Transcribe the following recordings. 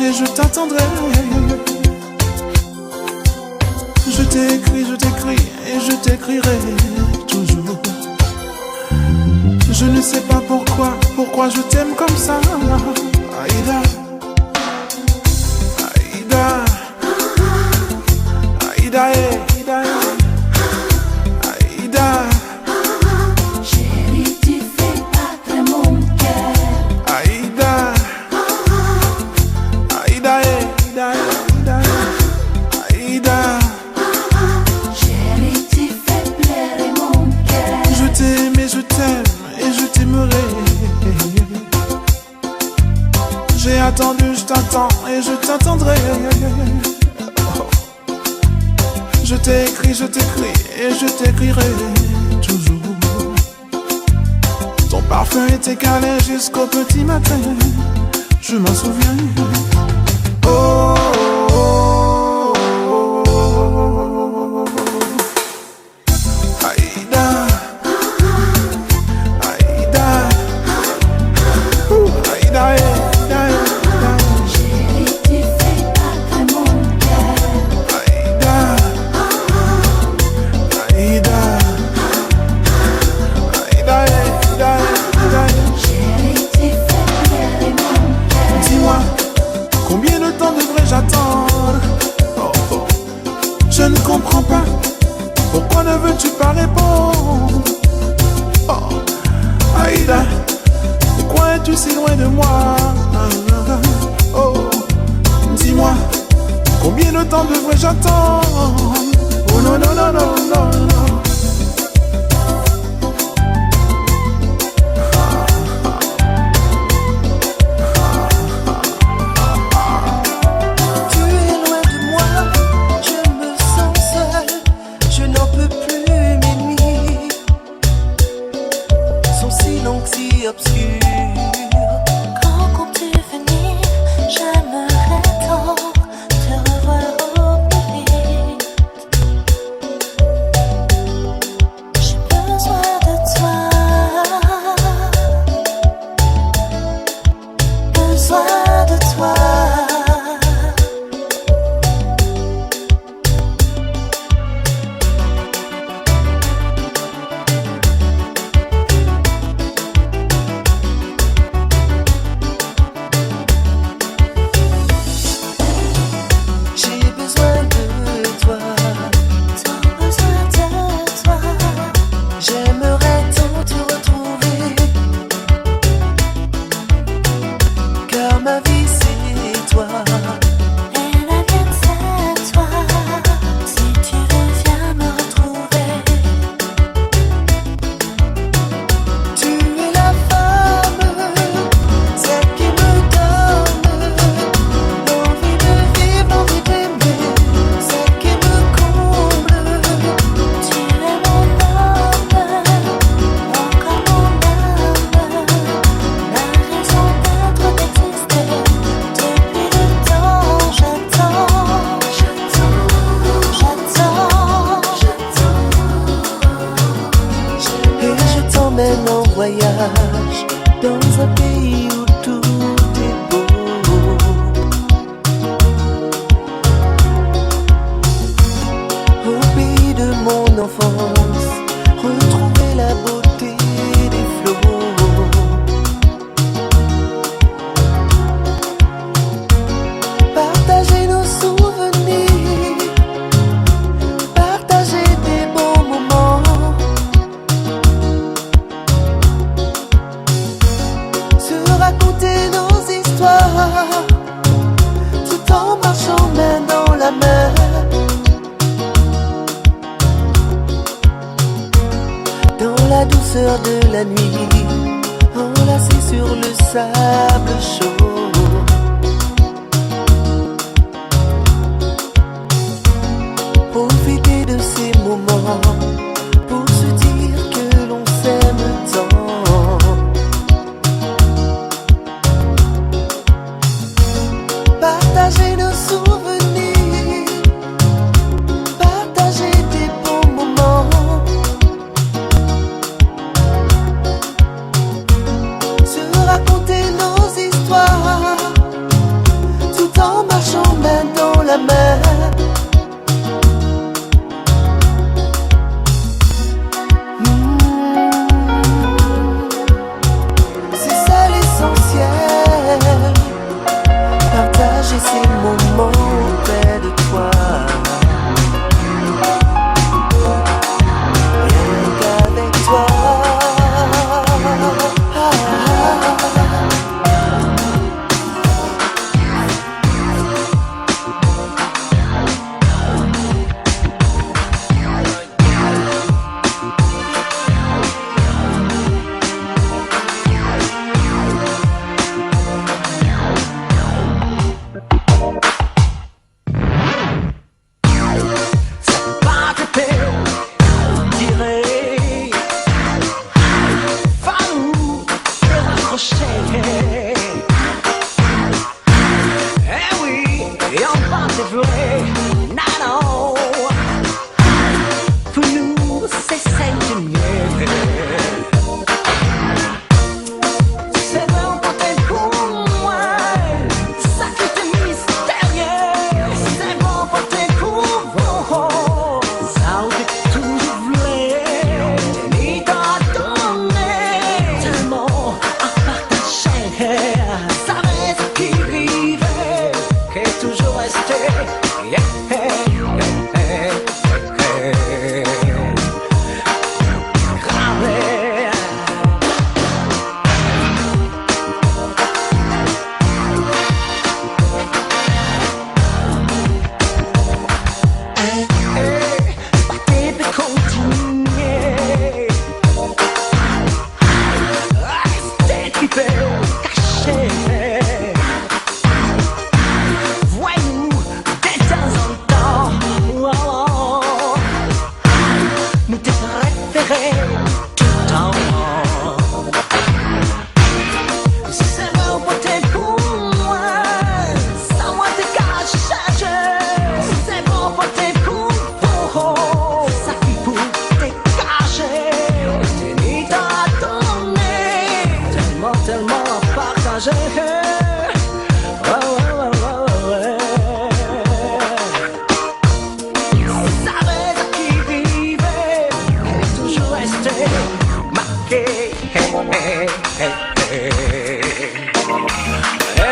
et je t'attendrai. Je t'écris et je t'écrirai toujours. Je ne sais pas pourquoi je t'aime comme ça. Aïda, Aïda, Aïda, Aïda, Aïda. Chérie, tu fais battre mon cœur. Aïda, Aïda, Aïda, Aïda, Aïda. Chérie, tu fais pleurer mon cœur. Je t'aime et je t'aime et je t'aimerai. J'ai attendu, je t'attends et je t'attendrai. Je t'écris et je t'écrirai toujours. Ton parfum était calé jusqu'au petit matin. Je m'en souviens. Oh, oh, oh, oh. Aïda, Aïda, Aïda, Aïda, Chérie, tu fais battre mon cœur. Aïda, Aïda, Aïda, Aïda, Aïda. Chérie, tu fais pleurer mon cœur. Dis-moi, combien de temps devrais-je attendre? Oh, oh. Je ne comprends pas. Pourquoi ne veux-tu pas répondre? Oh, Aïda, pourquoi es-tu si loin de moi? Oh, dis-moi, combien de temps devrais-je attendre? Oh non, non, non, non, non, non. Tu es loin de moi, je me sens seule, je n'en peux plus, mes nuits sont si longues, si obscures. Quand comptes-tu venir? J'aimerais tant te revoir au plus vite. J'ai besoin de toi, besoin de toi. J'ai besoin de toi, Tant besoin de toi. j'aimerais tant te retrouver, car ma vie c'est toi. Et la mienne c'est toi. Si tu veux viens me retrouver. Tu es la femme, celle qui me donne l'envie de vivre, l'envie d'aimer, celle qui me comble. Tu es mon homme, encore mon âme. La raison d'être, d'exister. Depuis le temps j'attends, Et je t'emmène en voyage dans un pays où tout est beau. Au pays de mon enfance, retrouver la beauté des flots. Partager nos souvenirs, partager des bons moments, se raconter nos histoires, tout en marchant main dans la main. Dans la douceur de la nuit, enlacés sur le sable chaud. Profiter de ces moments pour se dire que l'on s'aime tant. Partager nos souvenirs, partager des bons moments, se raconter nos histoires. marchons main dans la main. C'est ça l'essentiel, partager ces moments près de toi. Rien qu'avec toi.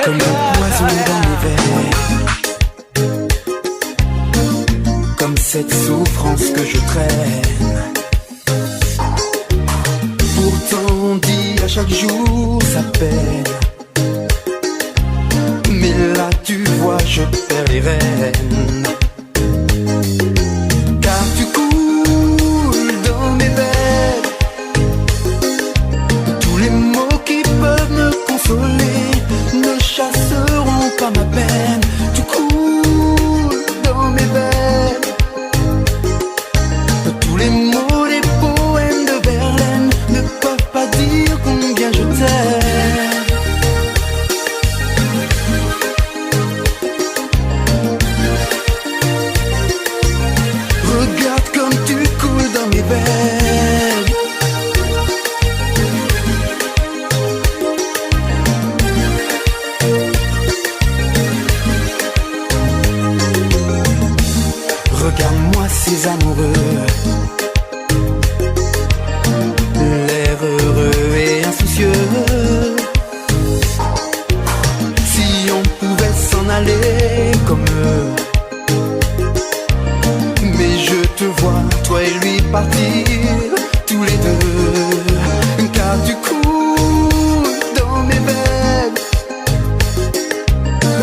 Comme un poison dans mes veines, comme cette souffrance que je traîne. Pourtant on dit à chaque jour sa peine, mais là tu vois je perds les rênes. Car tu coules dans mes veines, tous les mots qui peuvent me consoler ne chasseront pas ma peine. Tu coules dans mes veines, tous les mots des poèmes de Verlaine ne peuvent pas dire combien je t'aime. Regarde comme tu coules dans mes veines. Regarde-moi ces amoureux, l'air heureux et insoucieux. Si on pouvait s'en aller comme eux, mais je te vois, toi et lui partir tous les deux. Car tu coules dans mes veines,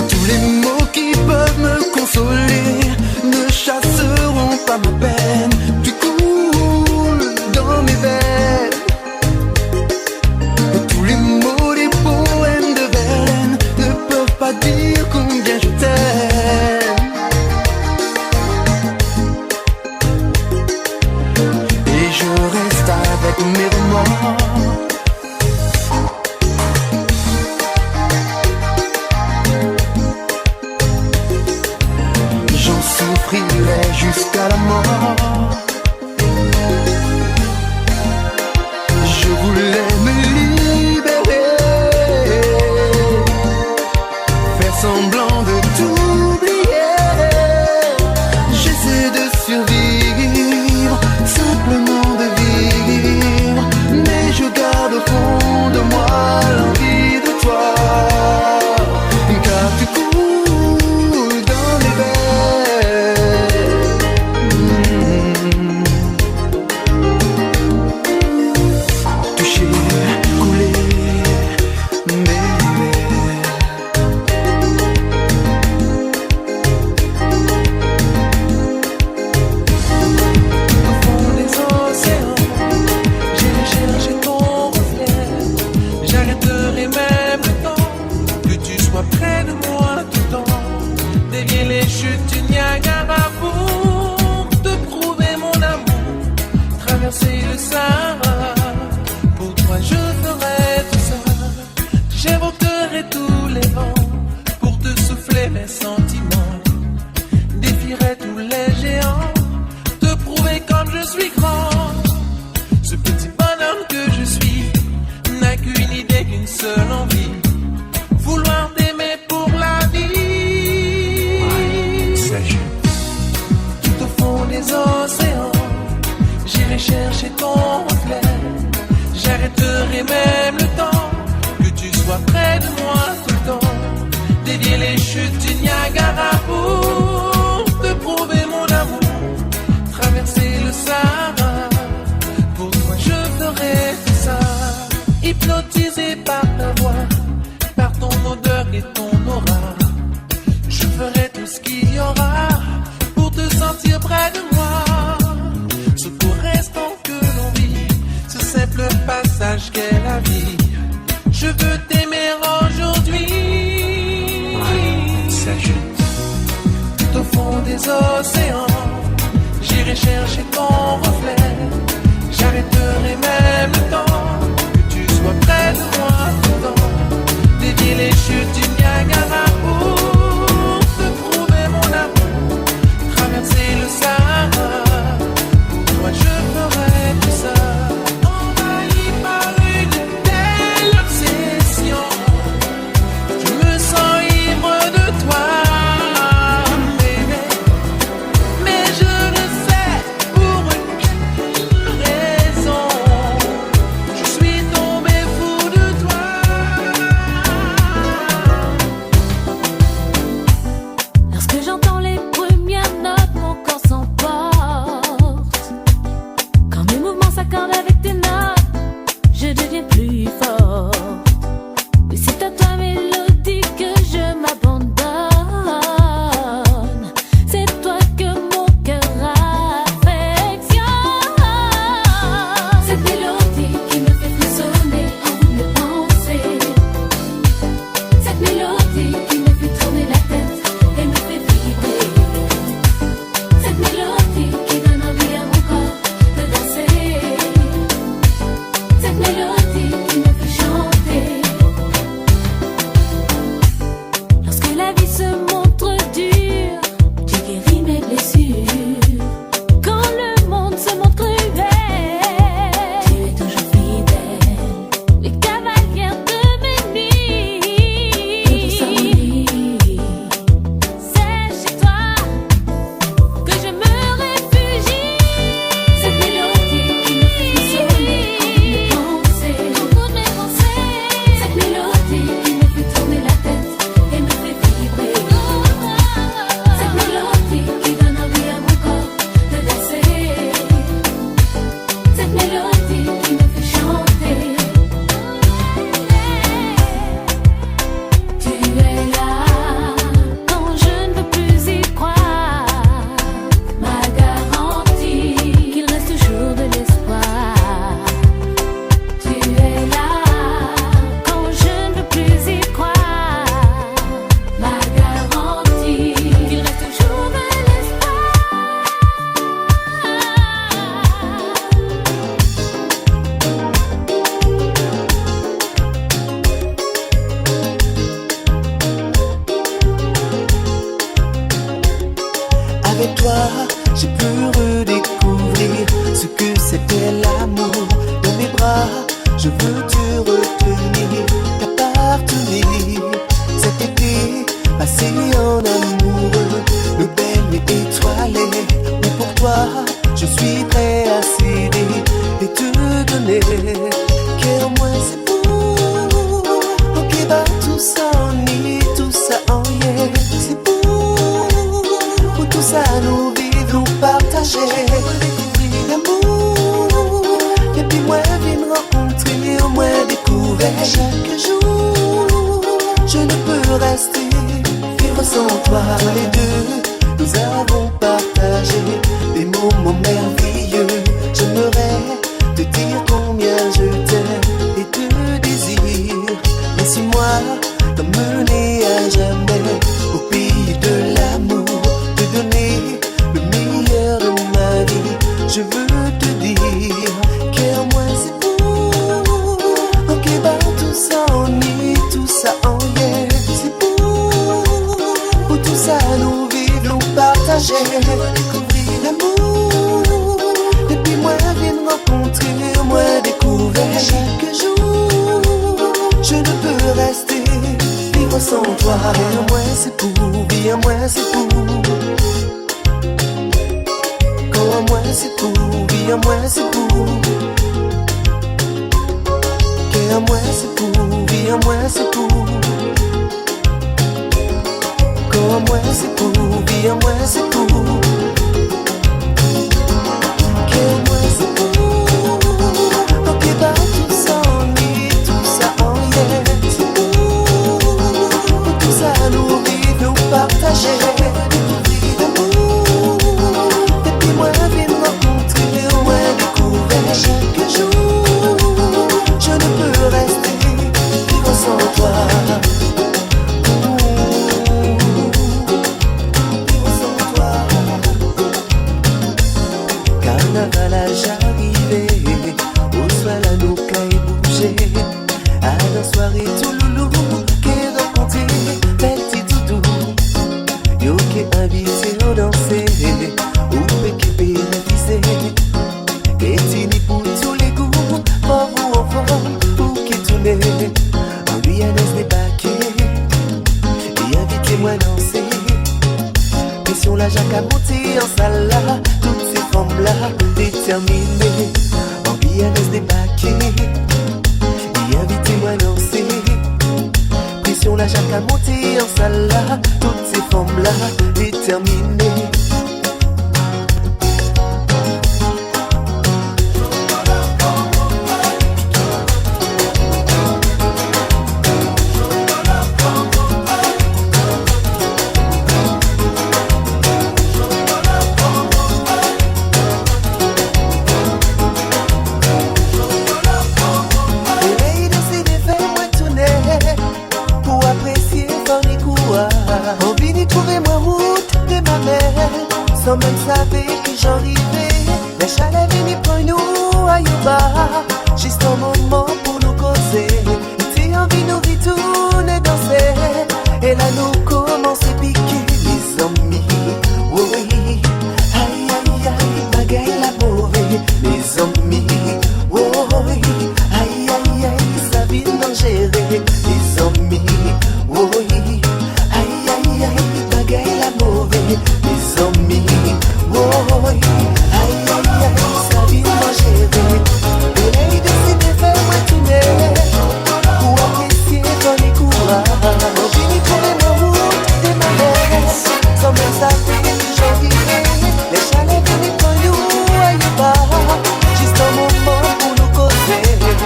tous les mots qui peuvent me consoler ne chasseront pas ma peine. Tu coules dans mes veines, tous les mots des poèmes de Verlaine ne peuvent pas dire combien je t'aime. Et je reste avec mes remords. J'en souffrirai jusqu'à la mort. Je voulais me libérer, faire semblant de tout chutes du Niagara pour te prouver mon amour. Traverser le Sahara, pour toi je ferai tout ça. J'évoquerai tous les vents pour te souffler mes sentiments. Défierai tous les géants, te prouver comme je suis grand. Ce petit bonhomme que je suis n'a qu'une idée, qu'une seule envie, vouloir t'aimer pour la vie. Tout au fond des océans, j'irai chercher ton reflet. J'arrêterai même le temps, que tu sois près de moi tout le temps. Dévier les chutes du Niagara pour te prouver mon amour. Traverser le Sahara, pour toi je ferai tout ça. Hypnotisé par ta voix, par ton odeur et ton aura, je ferai tout ce qu'il y aura pour te sentir près de moi. Ce court instant que l'on vit, ce simple passage qu'est la vie, je veux t'aimer aujourd'hui. Tout au fond des océans, j'irai chercher ton reflet. J'arrêterai même le temps, que tu sois près de moi tout le temps. Dévier les chutes du Niagara pour te prouver mon amour. Traverser le Sahara, pour toi je ferai tout ça. Envahi par une telle obsession, je me sens ivre de toi, bébé. Mais je ne sais pour une raison, je suis tombé fou de toi. Lorsque j'entends les premières notes, mon corps s'emporte. Quand mes mouvements s'accordent avec tes notes, je deviens plus fort. Oui, c'est à toi, mélodie, que je m'abandonne. C'est toi que mon cœur affectionne. Cette mélodie qui me fait frissonner en mes pensées. Cette mélodie qui me fait tourner la tête et me fait vibrer. Cette mélodie qui donne envie à mon corps de danser. Cette mélodie qui me fait chanter. Lorsque la vie se montre dure, tu guéris mes blessures. Quand le monde se montre cruel, tu es toujours fidèle. Oui, cavalière de mes nuits. C'est chez toi que je me réfugie. Cette mélodie qui me fait frissonner en toutes mes pensées. Cette mélodie qui me fait tourner la tête et me fait vibrer. Cette mélodie qui donne envie à mon corps de danser. Cette mélodie qui me fait chanter. Tu es là quand je ne veux plus y croire. Ma garantie qu'il reste toujours de l'espoir. Tu es là quand je ne veux plus y croire. Ma garantie qu'il reste toujours de l'espoir. Avec toi, j'ai pu redécouvrir ce que c'était l'amour. Dans mes bras, je veux te retenir, t'appartenir. Cet été, passé en amoureux, nos belles nuits étoilées. Mais pour toi, je suis prêt à céder et te donner. Car moi c'est beau, ok bah tout ça en y, tout ça en y. C'est beau, où tout ça nous vivre, nous partager. Découvrir l'amour, et puis moi viens rencontrer, moi découvrir. Chaque jour, je ne peux rester vivre sans toi. Les deux, nous avons partagé des moments merveilleux. J'aimerais te dire combien je t'aime et te désire. Laisse-moi t'emmener à jamais au pays de l'amour. partager, redécouvrir l'amour. Depuis moi viens rencontrer, moi découvrir. Chaque jour, je ne peux rester vivre sans toi. Viens moi c'est pour, viens moi c'est pour. Quand moi c'est pour, viens moi c'est pour. Viens moi c'est pour, viens moi c'est pour. Quand moi c'est pour, viens moi c'est pour. Viens moi c'est pour. Ok bah tout ça en nuit, tout ça en hier. C'est pour tout ça nous vivre, nous partager. Découvrir l'amour. Depuis moi viens rencontrer, moi découvrir. Chaque jour, je ne peux rester vivre sans toi. Carnaval à j'arrivais, au soir la nous caille bouger. À la soirée tout loulou, qui rencontré, petit doudou. Yo qui invité au danser, ou qui bénéficier. Et tini pour tous les goûts, pour vous enfants, ou qui tournait. En Guyanaise débarqué, et invitez-moi danser. Pression la Jacques a monté en salle là, toutes ces femmes-là déterminées. En Guyanaise débarqué, et invitez-moi danser. Pression la Jacques a monté en salle là, toutes ces femmes-là déterminées. Sans même savoir que j'arrivais. Les chalets venus pour nous à Yuba. Juste un moment pour nous causer. T'es envie nous retourner danser. Et là nous commençons à piquer les amis. Oui, aïe aïe aïe, bagaille la mauvaise. Les amis, oui, aïe aïe aïe, ça vit dangereux. Les amis, oui, aïe aïe aïe, bagaille la mauvaise. Les amis, oh, aïe aïe aïe, ça vit manger. Et là il décide de faire moi tourner. Pour apprécier ton écourage. On finit pour les mots de ma mère. Sans même savoir que j'en vivais. Les chalets venus pour nous à Yuba. Juste un moment pour nous causer.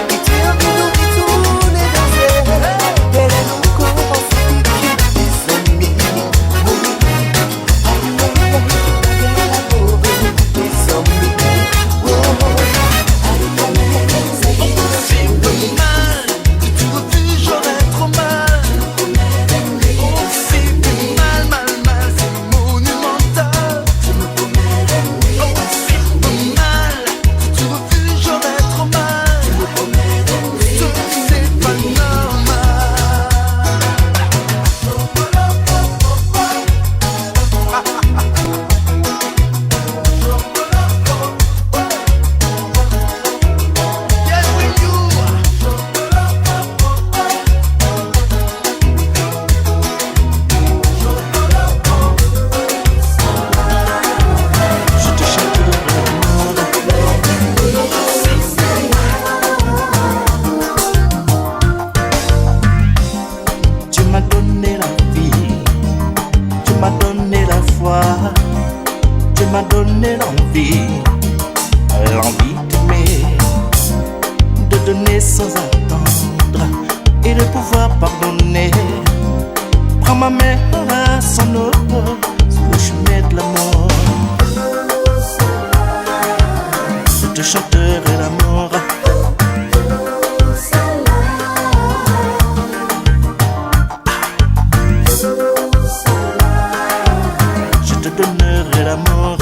Et tu as envie de nous retourner danser. Et là nous commençons à piquer les amis. Oui. L'envie d'aimer, de donner sans attendre et de pouvoir pardonner. Prends ma main à son eau sur le chemin de l'amour. Je te chanterai l'amour. Je te donnerai l'amour.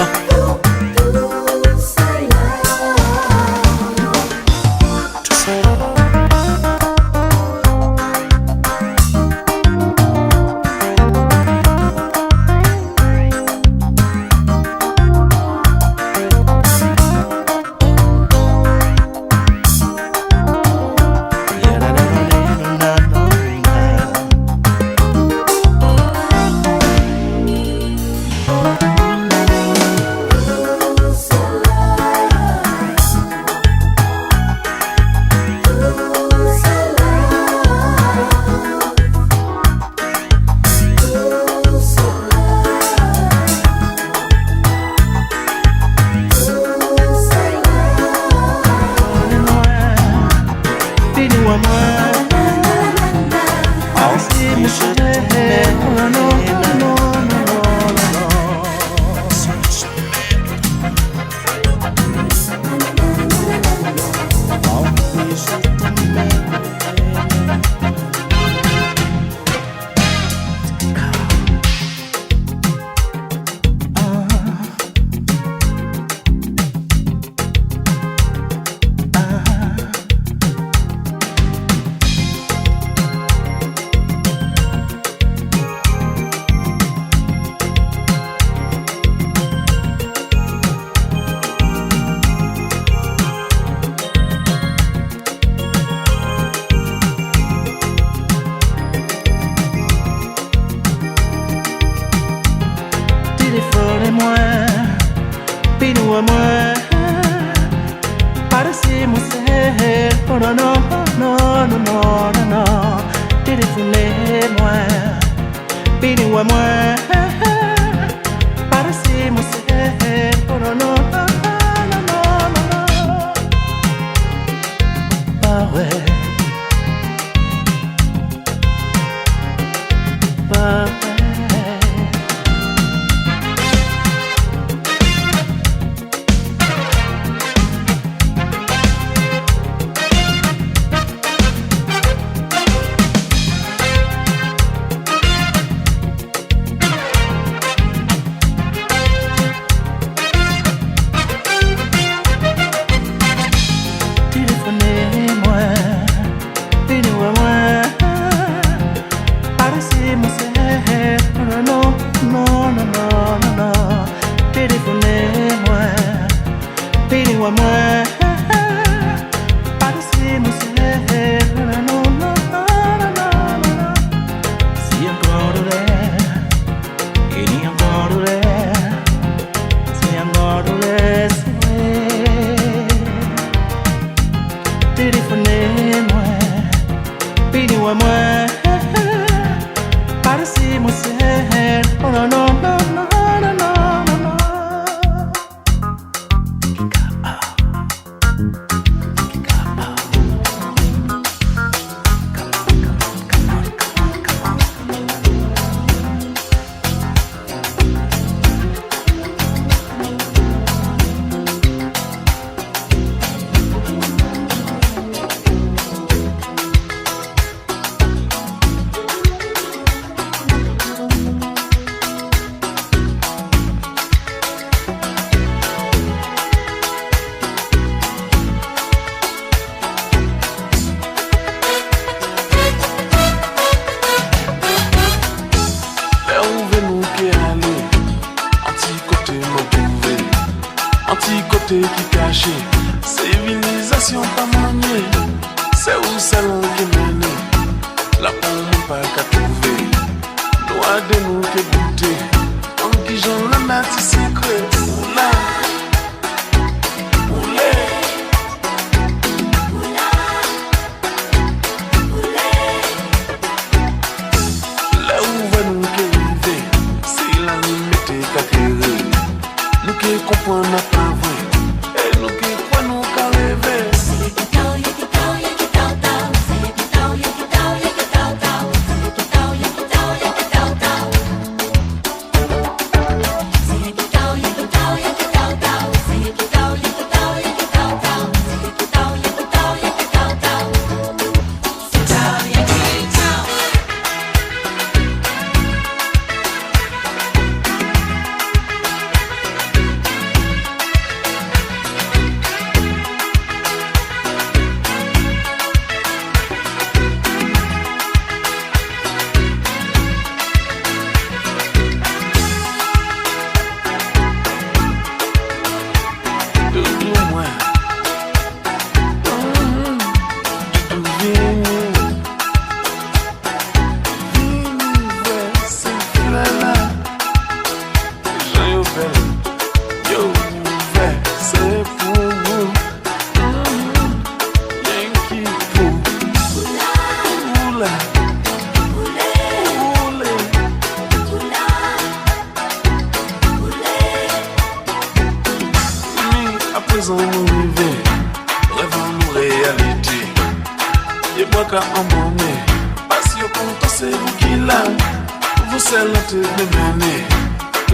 et moi, puis nous et moi. Par-ci mon ciel, oh non, non, non, non, non, non, non. Téléphonez-moi, puis nous et moi. Par-ci mon ciel, oh non, non, non, non, non, non, non. Bah ouais. Bah ouais. Qui caché, civilisation pas maniée, c'est où salon qui mène, la pomme pas qu'à trouver, doit de nous que goûter, en qui j'en la mati secret, oula, oulé, là où va nous que river, c'est la limite qu'à créer, nous qui comprenons pas vrai.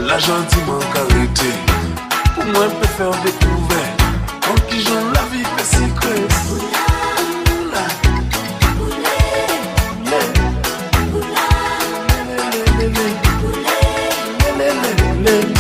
La gentiment arrêté, pour moi peut faire découvert, en qui j'en la vie fait secret. Oula, oula, oula, oula, oula, oula, oula, oula, oula, oula,